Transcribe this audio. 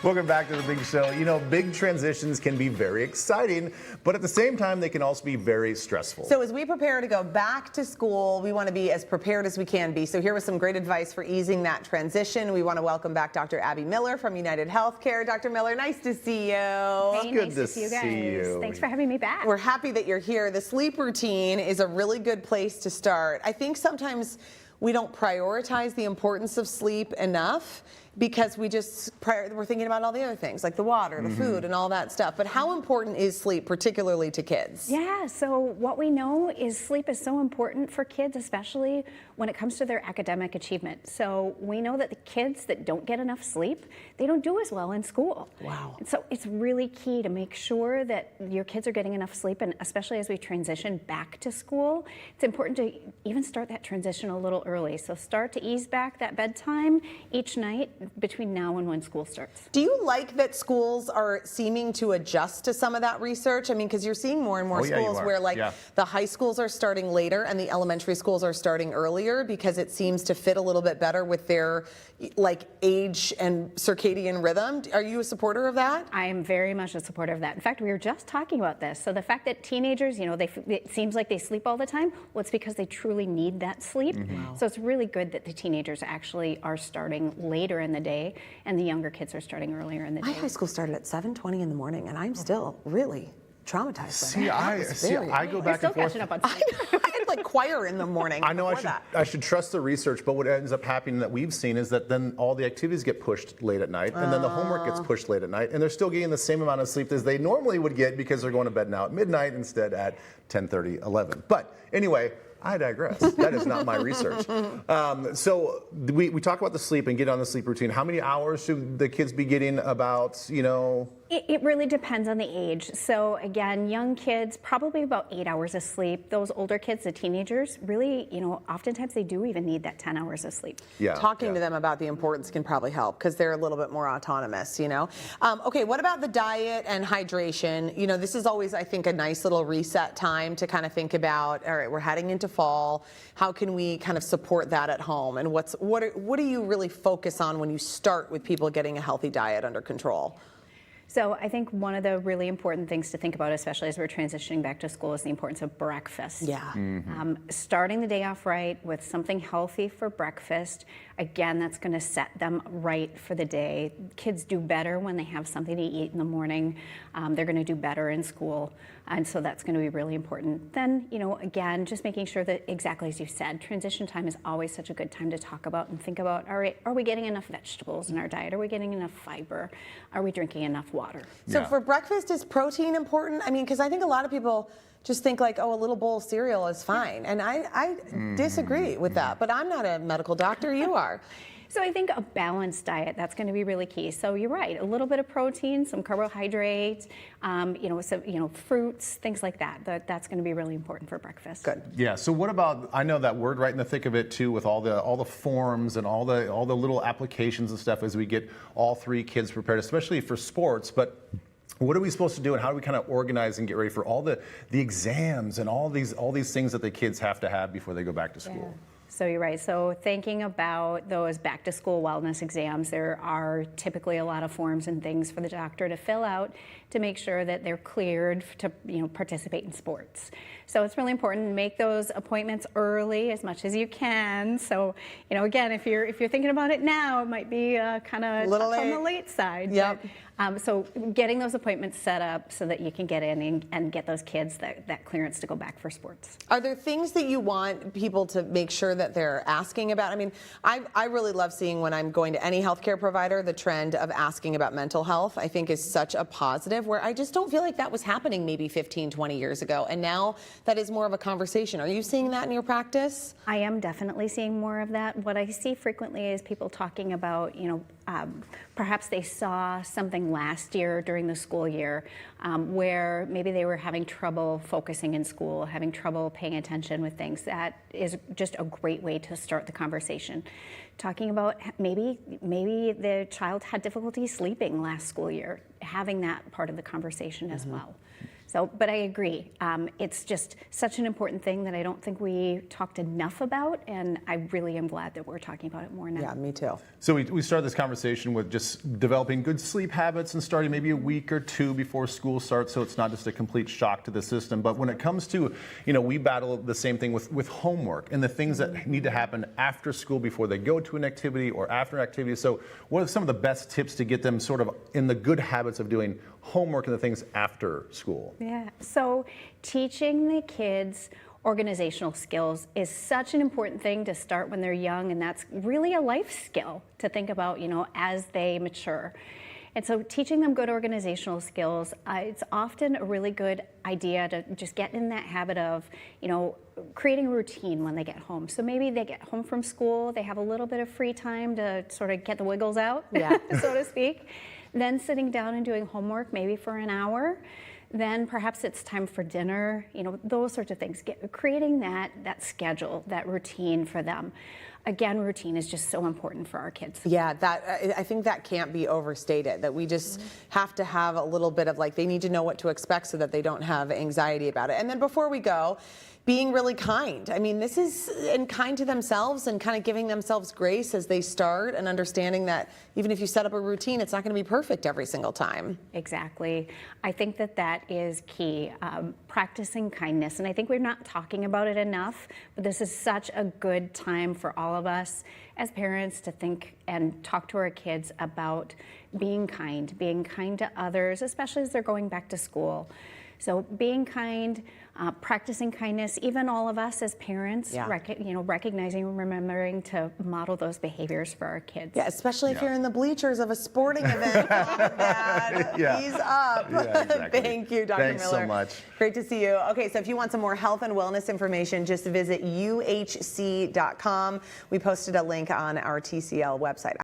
Welcome back to the big show. You know, big transitions can be very exciting, but at the same time, they can also be very stressful. So as we prepare to go back to school, we want to be as prepared as we can be. So here was some great advice for easing that transition. We want to welcome back Dr. Abbie Miller from UnitedHealthCare. Dr. Miller, nice to see you. Hey, Good nice to see you guys. see you. Thanks for having me back. We're happy that you're here. The sleep routine is a really good place to start. I think sometimes we don't prioritize the importance of sleep enough because we're thinking about all the other things like the water, the food, and all that stuff. But how important is sleep, particularly to kids? Yeah, so what we know is sleep is so important for kids, especially when it comes to their academic achievement. So we know that the kids that don't get enough sleep, they don't do as well in school. Wow. And so it's really key to make sure that your kids are getting enough sleep, and especially as we transition back to school, it's important to even start that transition a little early. So start to ease back that bedtime each night between now and when school starts. Do you like that schools are seeming to adjust to some of that research? I mean, because you're seeing more and more schools where the high schools are starting later and the elementary schools are starting earlier because it seems to fit a little bit better with their age and circadian rhythm. Are you a supporter of that? I am very much a supporter of that. In fact, we were just talking about this. So the fact that teenagers, you know, it seems like they sleep all the time, well, it's because they truly need that sleep. Wow. So it's really good that the teenagers actually are starting later in the day and the younger kids are starting earlier in the day. My high school started at 7:20 in the morning, and I'm still really traumatized. See, I go back still and forth. catching up on sleep. I had like choir in the morning. I know I should trust the research, but what ends up happening that we've seen is that then all the activities get pushed late at night, and then the homework gets pushed late at night, and they're still getting the same amount of sleep as they normally would get because they're going to bed now at midnight instead at 10:30, 11. But anyway, I digress. That is not my research. So we talk about the sleep and get on the sleep routine. How many hours should the kids be getting about, you know? It really depends on the age. So again, young kids, probably about 8 hours of sleep. Those older kids, the teenagers, really, you know, oftentimes they do even need that 10 hours of sleep. Yeah. Talking to them about the importance can probably help because they're a little bit more autonomous, you know. Okay, what about the diet and hydration? You know, this is always, I think, a nice little reset time to kind of think about, all right, we're heading into fall. How can we kind of support that at home? And what do you really focus on when you start with people getting a healthy diet under control? So I think one of the really important things to think about, especially as we're transitioning back to school, is the importance of breakfast. Yeah. Starting the day off right with something healthy for breakfast, again, that's going to set them right for the day. Kids do better when they have something to eat in the morning. They're going to do better in school, and so that's going to be really important. Then, you know, again, just making sure that, exactly as you said, transition time is always such a good time to talk about and think about, all right, are we getting enough vegetables in our diet? Are we getting enough fiber? Are we drinking enough water? So for breakfast, is protein important? I mean, because I think a lot of people just think like, oh, a little bowl of cereal is fine. And I disagree with that, but I'm not a medical doctor, you are. So I think a balanced diet, that's going to be really key. So you're right, a little bit of protein, some carbohydrates, fruits, things like that. That's going to be really important for breakfast. Good. Yeah. So what about? I know that word right in the thick of it too, with all the forms and all the little applications and stuff as we get all three kids prepared, especially for sports. But what are we supposed to do, and how do we kind of organize and get ready for all the exams and all these things that the kids have to have before they go back to school? Yeah. So you're right. So thinking about those back to school wellness exams, there are typically a lot of forms and things for the doctor to fill out to make sure that they're cleared to, you know, participate in sports. So it's really important to make those appointments early as much as you can. So, you know, again, if you're thinking about it now, it might be kind of on the late side. Yep. But, so getting those appointments set up so that you can get in and get those kids that clearance to go back for sports. Are there things that you want people to make sure that they're asking about? I mean, I really love seeing when I'm going to any healthcare provider, the trend of asking about mental health, I think is such a positive, where I just don't feel like that was happening maybe 15, 20 years ago. And now that is more of a conversation. Are you seeing that in your practice? I am definitely seeing more of that. What I see frequently is people talking about, you know, perhaps they saw something last year during the school year where maybe they were having trouble focusing in school, having trouble paying attention with things. That is just a great way to start the conversation. Talking about maybe the child had difficulty sleeping last school year, having that part of the conversation as well. So, but I agree. It's just such an important thing that I don't think we talked enough about, and I really am glad that we're talking about it more now. Yeah, me too. So we started this conversation with just developing good sleep habits and starting maybe a week or two before school starts, so it's not just a complete shock to the system. But when it comes to, we battle the same thing with homework and the things that need to happen after school before they go to an activity or after an activity. So what are some of the best tips to get them sort of in the good habits of doing homework and the things after school? Yeah, so teaching the kids organizational skills is such an important thing to start when they're young, and that's really a life skill to think about, as they mature. And so teaching them good organizational skills, it's often a really good idea to just get in that habit of, creating a routine when they get home. So maybe they get home from school, they have a little bit of free time to sort of get the wiggles out, so to speak. Then sitting down and doing homework maybe for an hour. Then perhaps it's time for dinner, those sorts of things. Creating that schedule, that routine for them. Again, routine is just so important for our kids. Yeah, I think that can't be overstated, that we just have to have a little bit of they need to know what to expect so that they don't have anxiety about it. And then before we go, being really kind. I mean, this is and kind to themselves and kind of giving themselves grace as they start and understanding that even if you set up a routine, it's not going to be perfect every single time. Exactly. I think that is key, practicing kindness. And I think we're not talking about it enough, but this is such a good time for all of us as parents to think and talk to our kids about being kind to others, especially as they're going back to school. So being kind, practicing kindness, even all of us as parents, recognizing and remembering to model those behaviors for our kids. Yeah, especially if you're in the bleachers of a sporting event. Come on, Dad. Ease up. Yeah, exactly. Thank you, Dr. Thanks Miller. so much. Great to see you. Okay, so if you want some more health and wellness information, just visit uhc.com. We posted a link on our TCL website.